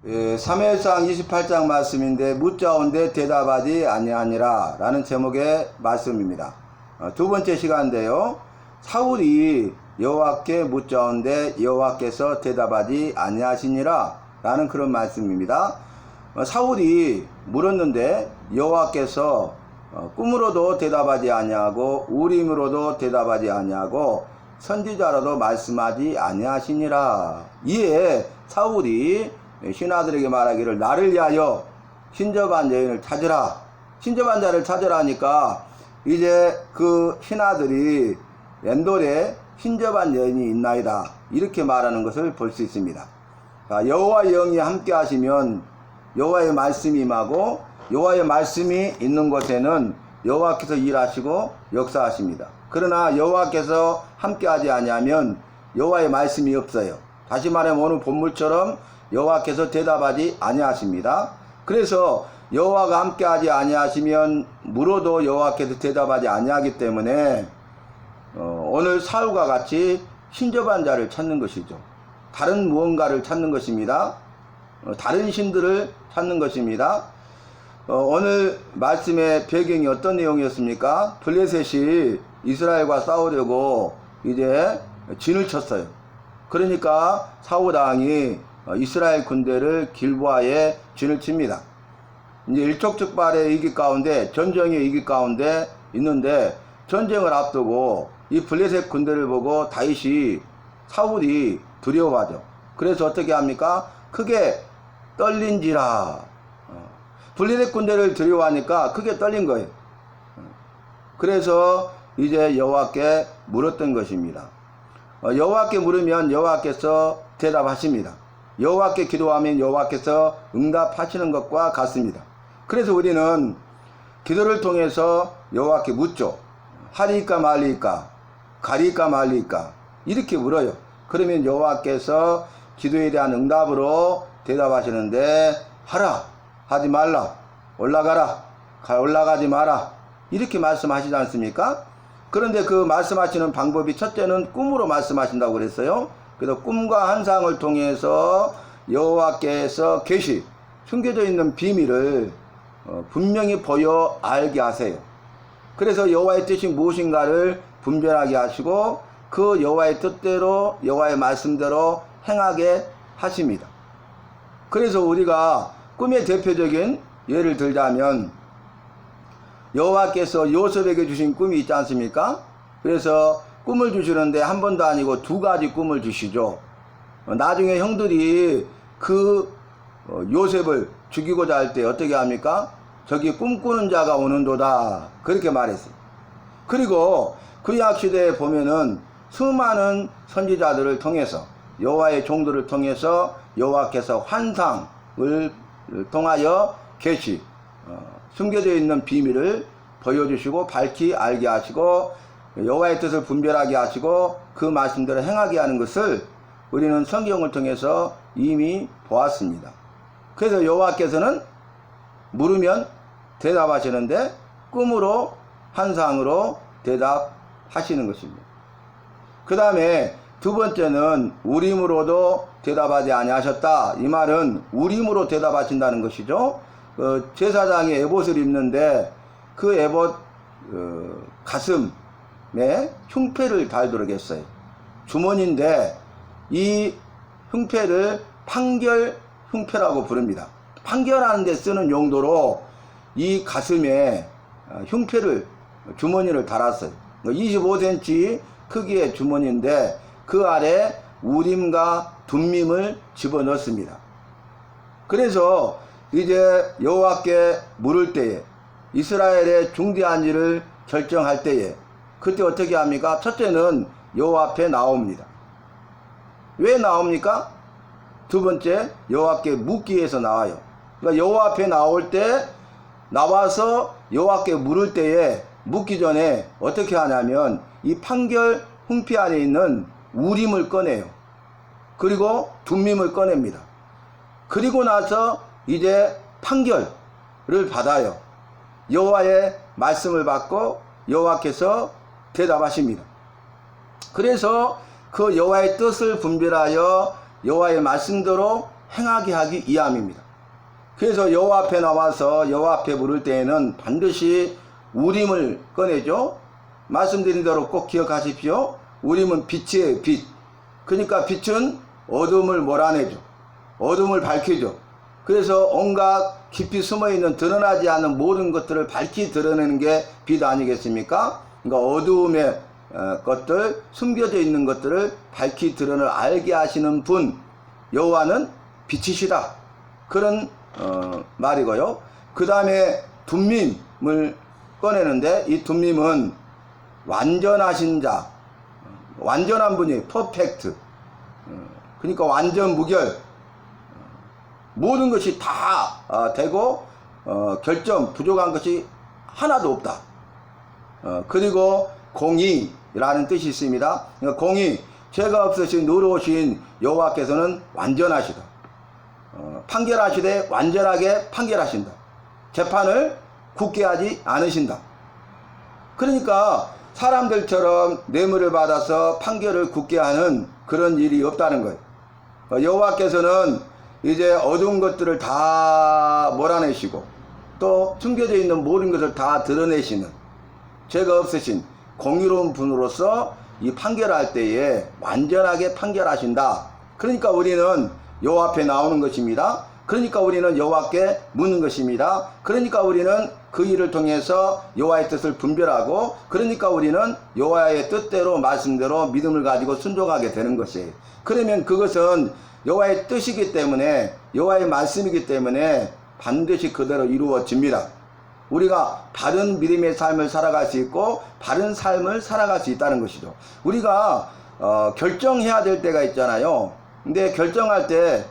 사무엘상 28장 말씀인데 묻자온데 대답하지 아니하니라 라는 제목의 말씀입니다. 두 번째 시간인데요. 사울이 여호와께 묻자온데 여호와께서 대답하지 아니하시니라 라는 그런 말씀입니다. 사울이 물었는데 여호와께서 꿈으로도 대답하지 아니하고 우림으로도 대답하지 아니하고 선지자로도 말씀하지 아니하시니라. 이에 사울이 신하들에게 말하기를 나를 위하여 신접한 여인을 찾으라. 신접한 자를 찾으라 하니까 이제 그 신하들이 엔돌에 신접한 여인이 있나이다 이렇게 말하는 것을 볼 수 있습니다. 여호와의 영이 함께 하시면 여호와의 말씀이 임하고 여호와의 말씀이 있는 곳에는 여호와께서 일하시고 역사하십니다. 그러나 여호와께서 함께하지 아니하면 여호와의 말씀이 없어요. 다시 말하면 오늘 본문처럼 여호와께서 대답하지 아니하십니다. 그래서 여호와가 함께하지 아니하시면 물어도 여호와께서 대답하지 아니하기 때문에 오늘 사울과 같이 신접한 자를 찾는 것이죠. 다른 무언가를 찾는 것입니다. 다른 신들을 찾는 것입니다. 오늘 말씀의 배경이 어떤 내용이었습니까? 블레셋이 이스라엘과 싸우려고 이제 진을 쳤어요. 그러니까 사울 왕이 이스라엘 군대를 길보아에 진을 칩니다. 이제 일촉즉발의 위기 가운데, 전쟁의 위기 가운데 있는데 전쟁을 앞두고 이 블레셋 군대를 보고 다윗이 사울이 두려워하죠. 그래서 어떻게 합니까? 크게 떨린지라. 블레셋 군대를 두려워하니까 크게 떨린 거예요. 그래서 이제 여호와께 물었던 것입니다. 여호와께 물으면 여호와께서 대답하십니다. 여호와께 기도하면 여호와께서 응답하시는 것과 같습니다. 그래서 우리는 기도를 통해서 여호와께 묻죠. 하리이까 말리이까, 가리이까 말리이까 이렇게 물어요. 그러면 여호와께서 기도에 대한 응답으로 대답하시는데 하라, 하지 말라, 올라가라, 올라가지 마라 이렇게 말씀하시지 않습니까? 그런데 그 말씀하시는 방법이 첫째는 꿈으로 말씀하신다고 그랬어요. 그래서 꿈과 환상을 통해서 여호와께서 계시 숨겨져 있는 비밀을 분명히 보여 알게 하세요. 그래서 여호와의 뜻이 무엇인가를 분별하게 하시고 그 여호와의 뜻대로 여호와의 말씀대로 행하게 하십니다. 그래서 우리가 꿈의 대표적인 예를 들자면 여호와께서 요셉에게 주신 꿈이 있지 않습니까? 그래서 꿈을 주시는데 한 번도 아니고 두 가지 꿈을 주시죠. 나중에 형들이 그 요셉을 죽이고자 할 때 어떻게 합니까? 저기 꿈꾸는 자가 오는도다 그렇게 말했어요. 그리고 구약 시대에 보면은 수많은 선지자들을 통해서 여호와의 종들을 통해서 여호와께서 환상을 통하여 계시 숨겨져 있는 비밀을 보여주시고 밝히 알게 하시고 여호와의 뜻을 분별하게 하시고 그 말씀대로 행하게 하는 것을 우리는 성경을 통해서 이미 보았습니다. 그래서 여호와께서는 물으면 대답하시는데 꿈으로 환상으로 대답하시는 것입니다. 그 다음에 두 번째는 우림으로도 대답하지 아니하셨다. 이 말은 우림으로 대답하신다는 것이죠. 제사장이 에봇을 입는데 그 에봇 가슴에 흉패를 달도록 했어요. 주머니인데 이 흉패를 판결 흉패라고 부릅니다. 판결하는 데 쓰는 용도로 이 가슴에 흉패를 주머니를 달았어요. 25cm 크기의 주머니인데 그 아래 우림과 둠밈을 집어넣습니다. 그래서 이제 여호와께 물을 때에 이스라엘의 중대한 일을 결정할 때에 그때 어떻게 합니까? 첫째는 여호와 앞에 나옵니다. 왜 나옵니까? 두 번째 여호와께 묻기 위해서 나와요. 그러니까 여호와 앞에 나올 때 나와서 여호와께 물을 때에 묻기 전에 어떻게 하냐면 이 판결 흉패 안에 있는 우림을 꺼내요. 그리고 둠밈을 꺼냅니다. 그리고 나서 이제 판결을 받아요. 여호와의 말씀을 받고 여호와께서 대답하십니다. 그래서 그 여호와의 뜻을 분별하여 여호와의 말씀대로 행하게 하기 위함입니다. 그래서 여호와 앞에 나와서 여호와 앞에 부를 때에는 반드시 우림을 꺼내죠. 말씀드린 대로 꼭 기억하십시오. 우림은 빛이에요. 빛. 그러니까 빛은 어둠을 몰아내죠. 어둠을 밝히죠. 그래서 온갖 깊이 숨어있는 드러나지 않는 모든 것들을 밝히 드러내는 게 빛 아니겠습니까? 그러니까 어두움의 것들, 숨겨져 있는 것들을 밝히 드러내 알게 하시는 분, 여호와는 빛이시다. 그런 말이고요. 그 다음에 둠밈을 꺼내는데, 이 둠밈은 완전하신 자, 완전한 분이 퍼펙트. 그러니까 완전 무결. 모든 것이 다 되고 결점 부족한 것이 하나도 없다. 그리고 공의라는 뜻이 있습니다. 그러니까 공의, 죄가 없으신 의로우신 여호와께서는 완전하시다. 판결하시되 완전하게 판결하신다. 재판을 굳게 하지 않으신다. 그러니까 사람들처럼 뇌물을 받아서 판결을 굳게 하는 그런 일이 없다는 거예요. 여호와께서는 이제 어두운 것들을 다 몰아내시고 또 숨겨져 있는 모든 것을 다 드러내시는 죄가 없으신 공의로운 분으로서 이 판결할 때에 완전하게 판결하신다. 그러니까 우리는 여호와 앞에 나오는 것입니다. 그러니까 우리는 여호와께 묻는 것입니다. 그러니까 우리는 그 일을 통해서 여호와의 뜻을 분별하고, 그러니까 우리는 여호와의 뜻대로 말씀대로 믿음을 가지고 순종하게 되는 것이에요. 그러면 그것은 여호와의 뜻이기 때문에, 여호와의 말씀이기 때문에 반드시 그대로 이루어집니다. 우리가 바른 믿음의 삶을 살아갈 수 있고 바른 삶을 살아갈 수 있다는 것이죠. 우리가 결정해야 될 때가 있잖아요. 근데 결정할 때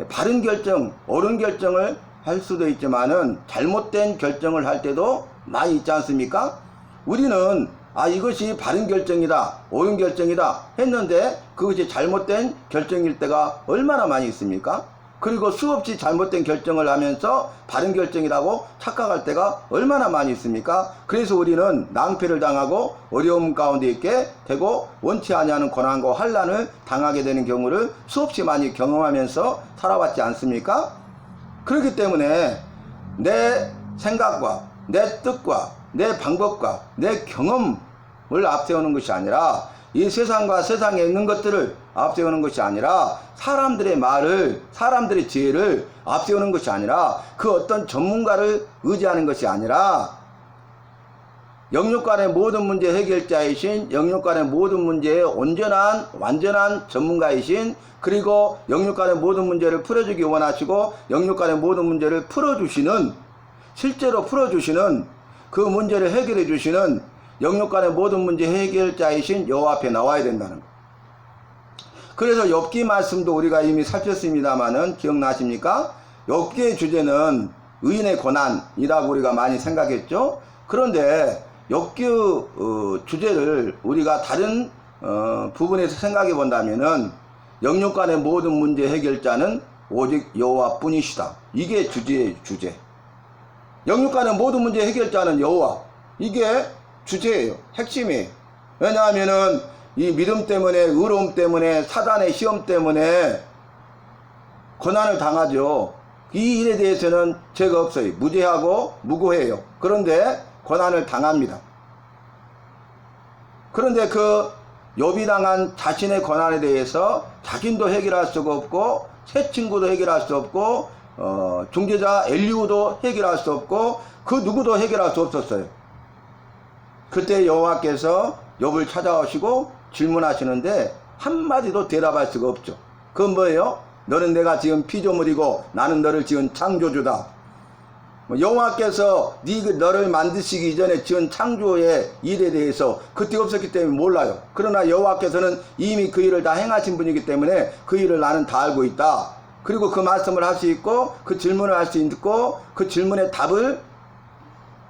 바른 결정, 옳은 결정을 할 수도 있지만은 잘못된 결정을 할 때도 많이 있지 않습니까? 우리는 이것이 바른 결정이다, 옳은 결정이다 했는데 그것이 잘못된 결정일 때가 얼마나 많이 있습니까? 그리고 수없이 잘못된 결정을 하면서 바른 결정이라고 착각할 때가 얼마나 많이 있습니까? 그래서 우리는 낭패를 당하고 어려움 가운데 있게 되고 원치 아니하는 고난과 환난을 당하게 되는 경우를 수없이 많이 경험하면서 살아왔지 않습니까? 그렇기 때문에 내 생각과 내 뜻과 내 방법과 내 경험을 앞세우는 것이 아니라, 이 세상과 세상에 있는 것들을 앞세우는 것이 아니라, 사람들의 말을, 사람들의 지혜를 앞세우는 것이 아니라, 그 어떤 전문가를 의지하는 것이 아니라, 영육간의 모든 문제 해결자이신, 영육간의 모든 문제의 온전한 완전한 전문가이신, 그리고 영육간의 모든 문제를 풀어주기 원하시고 영육간의 모든 문제를 풀어주시는, 실제로 풀어주시는, 그 문제를 해결해 주시는 영육간의 모든 문제 해결자이신 여호와 앞에 나와야 된다는 것. 그래서 욥기 말씀도 우리가 이미 살폈습니다마는 기억나십니까? 욥기의 주제는 의인의 고난이라고 우리가 많이 생각했죠. 그런데 욥기 주제를 우리가 다른 부분에서 생각해 본다면은, 영육간의 모든 문제 해결자는 오직 여호와 뿐이시다. 이게 주제의 주제. 영육간의 모든 문제 해결자는 여호와. 이게 주제예요. 핵심이에요. 왜냐하면은 이 믿음 때문에, 의로움 때문에, 사단의 시험 때문에 고난을 당하죠. 이 일에 대해서는 죄가 없어요. 무죄하고 무고해요. 그런데 고난을 당합니다. 그런데 그 욥이 당한 자신의 고난에 대해서 자신도 해결할 수가 없고, 새 친구도 해결할 수 없고, 중재자 엘리후도 해결할 수 없고, 그 누구도 해결할 수 없었어요. 그때 여호와께서 욥을 찾아오시고 질문하시는데 한마디도 대답할 수가 없죠. 그건 뭐예요? 너는 내가 지은 피조물이고 나는 너를 지은 창조주다. 여호와께서 너를 만드시기 이전에 지은 창조의 일에 대해서 그때 없었기 때문에 몰라요. 그러나 여호와께서는 이미 그 일을 다 행하신 분이기 때문에 그 일을 나는 다 알고 있다. 그리고 그 말씀을 할 수 있고 그 질문을 할 수 있고 그 질문의 답을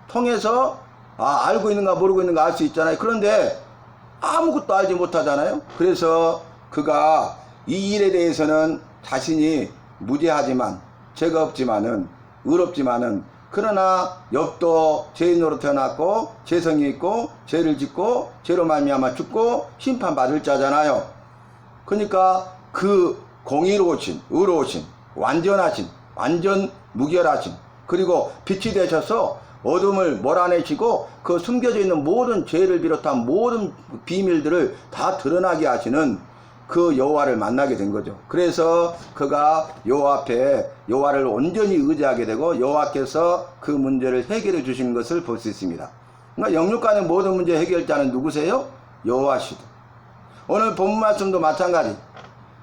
통해서 알고 있는가 모르고 있는가 알 수 있잖아요. 그런데 아무것도 알지 못하잖아요. 그래서 그가 이 일에 대해서는 자신이 무죄하지만, 죄가 없지만은, 의롭지만은, 그러나 욥도 죄인으로 태어났고 죄성이 있고 죄를 짓고 죄로 말미암아 죽고 심판받을 자잖아요. 그러니까 그 공의로우신, 의로우신, 완전하신, 완전 무결하신, 그리고 빛이 되셔서 어둠을 몰아내시고 그 숨겨져 있는 모든 죄를 비롯한 모든 비밀들을 다 드러나게 하시는 그 여호와를 만나게 된 거죠. 그래서 그가 여호와 앞에 여호와를 온전히 의지하게 되고 여호와께서 그 문제를 해결해 주시는 것을 볼 수 있습니다. 그러니까 영육간의 모든 문제 해결자는 누구세요? 여호와시죠. 오늘 본문 말씀도 마찬가지.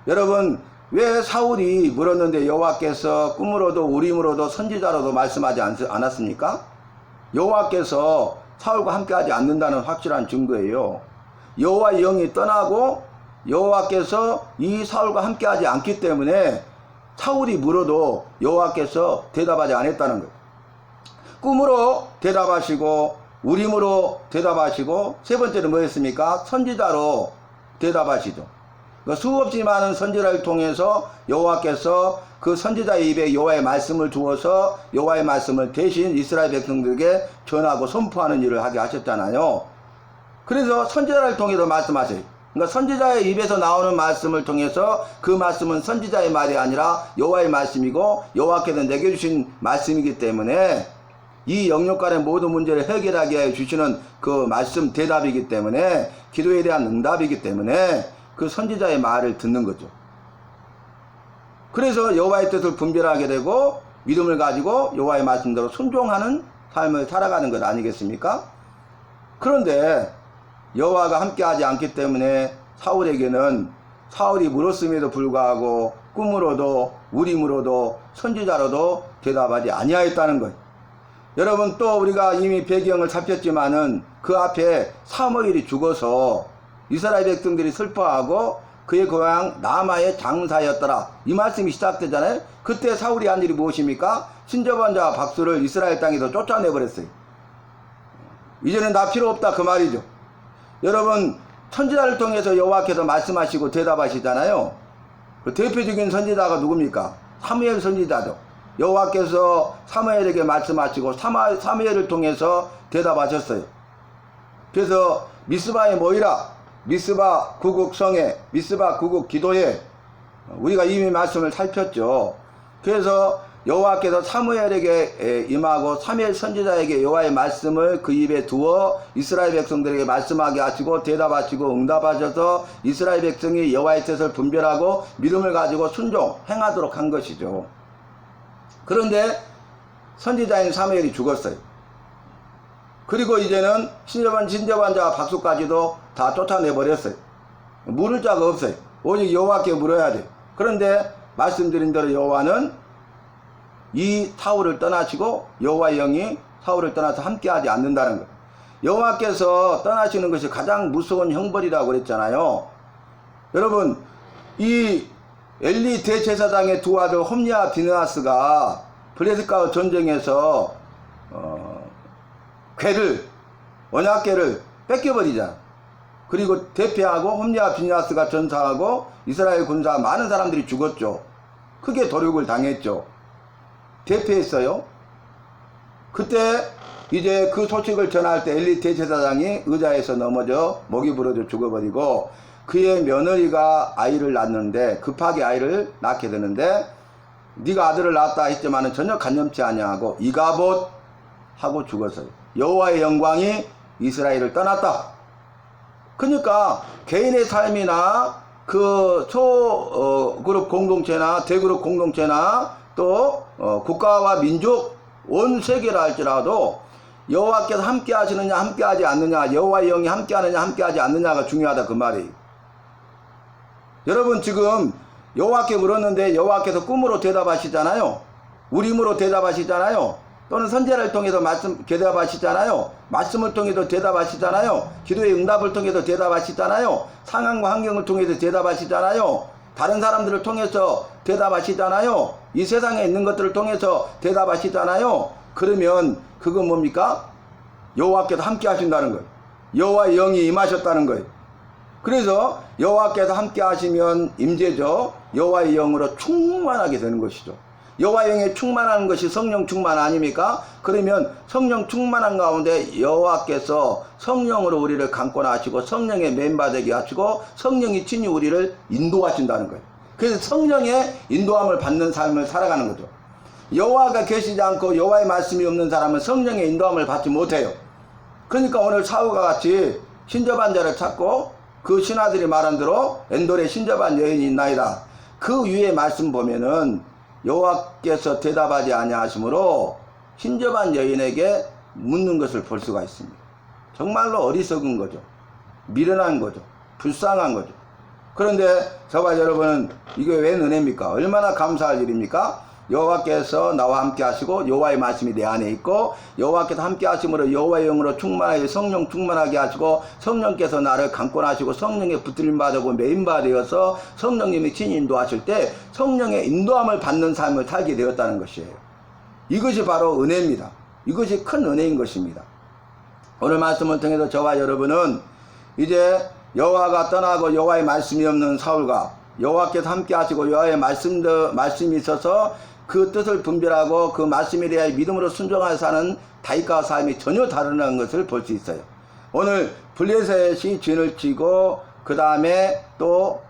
여러분, 왜 사울이 물었는데 여호와께서 꿈으로도 우림으로도 선지자로도 말씀하지 않았습니까? 여호와께서 사울과 함께하지 않는다는 확실한 증거예요. 여호와의 영이 떠나고 여호와께서 이 사울과 함께하지 않기 때문에 사울이 물어도 여호와께서 대답하지 않았다는 거예요. 꿈으로 대답하시고 우림으로 대답하시고 세 번째는 뭐였습니까? 선지자로 대답하시죠. 수없이 많은 선지자를 통해서 여호와께서 그 선지자의 입에 여호와의 말씀을 주어서 여호와의 말씀을 대신 이스라엘 백성들에게 전하고 선포하는 일을 하게 하셨잖아요. 그래서 선지자를 통해서 말씀하세요. 그러니까 선지자의 입에서 나오는 말씀을 통해서 그 말씀은 선지자의 말이 아니라 여호와의 말씀이고 여호와께서 내게 주신 말씀이기 때문에 이 영역간의 모든 문제를 해결하게 해 주시는 그 말씀 대답이기 때문에 기도에 대한 응답이기 때문에 그 선지자의 말을 듣는 거죠. 그래서 여호와의 뜻을 분별하게 되고 믿음을 가지고 여호와의 말씀대로 순종하는 삶을 살아가는 것 아니겠습니까? 그런데 여호와가 함께하지 않기 때문에 사울에게는 사울이 물었음에도 불구하고 꿈으로도 우림으로도 선지자로도 대답하지 아니하였다는 것. 여러분, 또 우리가 이미 배경을 살폈지만은 그 앞에 사무엘이 죽어서 이스라엘 백성들이 슬퍼하고 그의 고향 라마의 장사였더라, 이 말씀이 시작되잖아요. 그때 사울이 한 일이 무엇입니까? 신접한 박수를 이스라엘 땅에서 쫓아내버렸어요. 이제는 나 필요 없다, 그 말이죠. 여러분, 선지자를 통해서 여호와께서 말씀하시고 대답하시잖아요. 그 대표적인 선지자가 누굽니까? 사무엘 선지자죠. 여호와께서 사무엘에게 말씀하시고 사무엘을 통해서 대답하셨어요. 그래서 미스바에 모이라, 미스바 구국 성에, 미스바 구국 기도에, 우리가 이미 말씀을 살폈죠. 그래서 여호와께서 사무엘에게 임하고 사무엘 선지자에게 여호와의 말씀을 그 입에 두어 이스라엘 백성들에게 말씀하게 하시고 대답하시고 응답하셔서 이스라엘 백성이 여호와의 뜻을 분별하고 믿음을 가지고 순종 행하도록 한 것이죠. 그런데 선지자인 사무엘이 죽었어요. 그리고 이제는 신접한 자 박수까지도 다 쫓아내버렸어요. 물을 자가 없어요. 오직 여호와께 물어야 돼요. 그런데 말씀드린 대로 여호와는 이 사울을 떠나시고 여호와의 영이 사울을 떠나서 함께하지 않는다는 거예요. 여호와께서 떠나시는 것이 가장 무서운 형벌이라고 그랬잖아요. 여러분, 이 엘리 대제사장의 두 아들 홈리와 비느하스가 블레셋과 전쟁에서 언약궤를 뺏겨버리잖아. 그리고 대패하고 홈리와 비느하스가 전사하고 이스라엘 군사 많은 사람들이 죽었죠. 크게 도륙을 당했죠. 대패했어요. 그때 이제 그 소식을 전할 때 엘리 대제사장이 의자에서 넘어져 목이 부러져 죽어버리고 그의 며느리가 아이를 낳는데 급하게 아이를 낳게 되는데 네가 아들을 낳았다 했지만은 전혀 간염치 아니하고 이가봇 하고 죽었어요. 여호와의 영광이 이스라엘을 떠났다. 그러니까 개인의 삶이나 그 소그룹 공동체나 대그룹 공동체나 또 국가와 민족 온 세계라 할지라도 여호와께서 함께 하시느냐 함께 하지 않느냐, 여호와의 영이 함께 하느냐 함께 하지 않느냐가 중요하다, 그 말이에요. 여러분, 지금 여호와께 물었는데 여호와께서 꿈으로 대답하시잖아요. 우림으로 대답하시잖아요. 또는 선지자를 통해서 대답하시잖아요. 말씀을 통해서 대답하시잖아요. 기도의 응답을 통해서 대답하시잖아요. 상황과 환경을 통해서 대답하시잖아요. 다른 사람들을 통해서 대답하시잖아요. 이 세상에 있는 것들을 통해서 대답하시잖아요. 그러면 그건 뭡니까? 여호와께서 함께 하신다는 거예요. 여호와의 영이 임하셨다는 거예요. 그래서 여호와께서 함께 하시면 임재죠. 여호와의 영으로 충만하게 되는 것이죠. 여호와의 영에 충만하는 것이 성령 충만 아닙니까? 그러면 성령 충만한 가운데 여호와께서 성령으로 우리를 감고 하시고 성령의 멤버되게 하시고 성령이 친히 우리를 인도하신다는 거예요. 그래서 성령의 인도함을 받는 삶을 살아가는 거죠. 여호와가 계시지 않고 여호와의 말씀이 없는 사람은 성령의 인도함을 받지 못해요. 그러니까 오늘 사울과 같이 신접한 자를 찾고 그 신하들이 말한 대로 엔돌에 신접한 여인이 있나이다. 그 위에 말씀 보면은 여호와께서 대답하지 아니하시므로 신접한 여인에게 묻는 것을 볼 수가 있습니다. 정말로 어리석은 거죠. 미련한 거죠. 불쌍한 거죠. 그런데 저와 여러분은 이게 웬 은혜입니까? 얼마나 감사할 일입니까? 여호와께서 나와 함께 하시고 여호와의 말씀이 내 안에 있고 여호와께서 함께 하심으로 여호와의 영으로 충만하게 성령 충만하게 하시고 성령께서 나를 강권하시고 성령에 붙들림 받고 메인바 되어서 성령님이 친히 인도하실 때 성령의 인도함을 받는 삶을 살게 되었다는 것이에요. 이것이 바로 은혜입니다. 이것이 큰 은혜인 것입니다. 오늘 말씀을 통해서 저와 여러분은 이제 여호와가 떠나고 여호와의 말씀이 없는 사울과 여호와께서 함께 하시고 여호와의 말씀이 있어서 그 뜻을 분별하고 그 말씀에 대하여 믿음으로 순종하여 사는 다윗과 삶이 전혀 다르다는 것을 볼 수 있어요. 오늘 블레셋이 진을 치고 그 다음에 또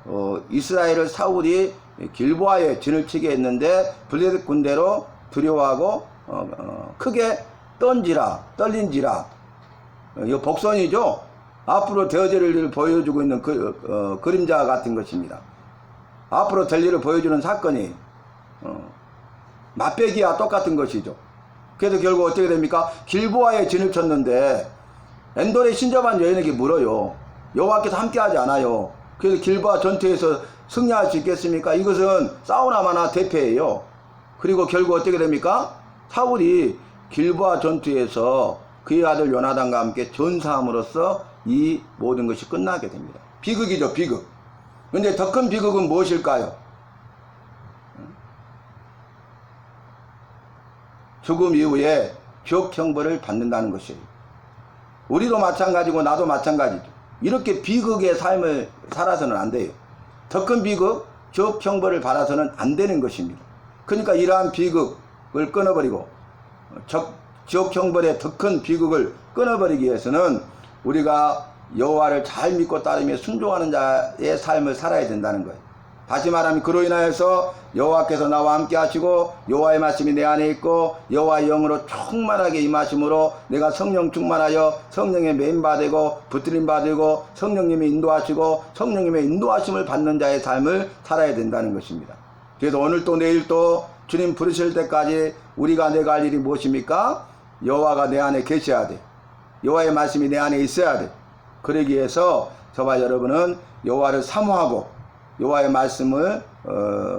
이스라엘을 사울이 길보아에 진을 치게 했는데 블레셋 군대로 두려워하고 크게 떨린지라 이거 복선이죠. 앞으로 되어질 일을 보여주고 있는 그림자 같은 것입니다. 앞으로 될 일을 보여주는 사건이 맛배기와 똑같은 것이죠. 그래서 결국 어떻게 됩니까? 길보아에 진을 쳤는데 엔돌의 신접한 여인에게 물어요. 여호와께서 함께하지 않아요. 그래서 길보아 전투에서 승리할 수 있겠습니까? 이것은 싸우나 마나 대패예요. 그리고 결국 어떻게 됩니까? 사울이 길보아 전투에서 그의 아들 요나단과 함께 전사함으로써 이 모든 것이 끝나게 됩니다. 비극이죠, 비극. 근데 더 큰 비극은 무엇일까요? 죽음 이후에 지옥 형벌을 받는다는 것이에요. 우리도 마찬가지고 나도 마찬가지죠. 이렇게 비극의 삶을 살아서는 안 돼요. 더 큰 비극, 지옥 형벌을 받아서는 안 되는 것입니다. 그러니까 이러한 비극을 끊어버리고 지옥 형벌의 더 큰 비극을 끊어버리기 위해서는 우리가 여호와를 잘 믿고 따르며 순종하는 자의 삶을 살아야 된다는 거예요. 다시 말하면 그로 인하여서 여호와께서 나와 함께 하시고 여호와의 말씀이 내 안에 있고 여호와의 영으로 충만하게 임하심으로 내가 성령 충만하여 성령의 메인바되고 붙들림 받고 성령님이 인도하시고 성령님의 인도하심을 받는 자의 삶을 살아야 된다는 것입니다. 그래서 오늘 또 내일 또 주님 부르실 때까지 우리가 내가 할 일이 무엇입니까? 여호와가 내 안에 계셔야 돼. 여호와의 말씀이 내 안에 있어야 돼. 그러기 위해서 저와 여러분은 여호와를 사모하고 여호와의 말씀을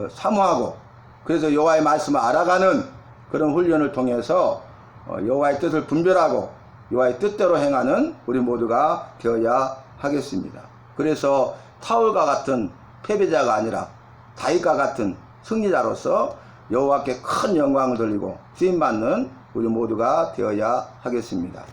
사모하고 그래서 여호와의 말씀을 알아가는 그런 훈련을 통해서 여호와의 뜻을 분별하고 여호와의 뜻대로 행하는 우리 모두가 되어야 하겠습니다. 그래서 사울과 같은 패배자가 아니라 다윗과 같은 승리자로서 여호와께 큰 영광을 돌리고 쓰임받는 우리 모두가 되어야 하겠습니다.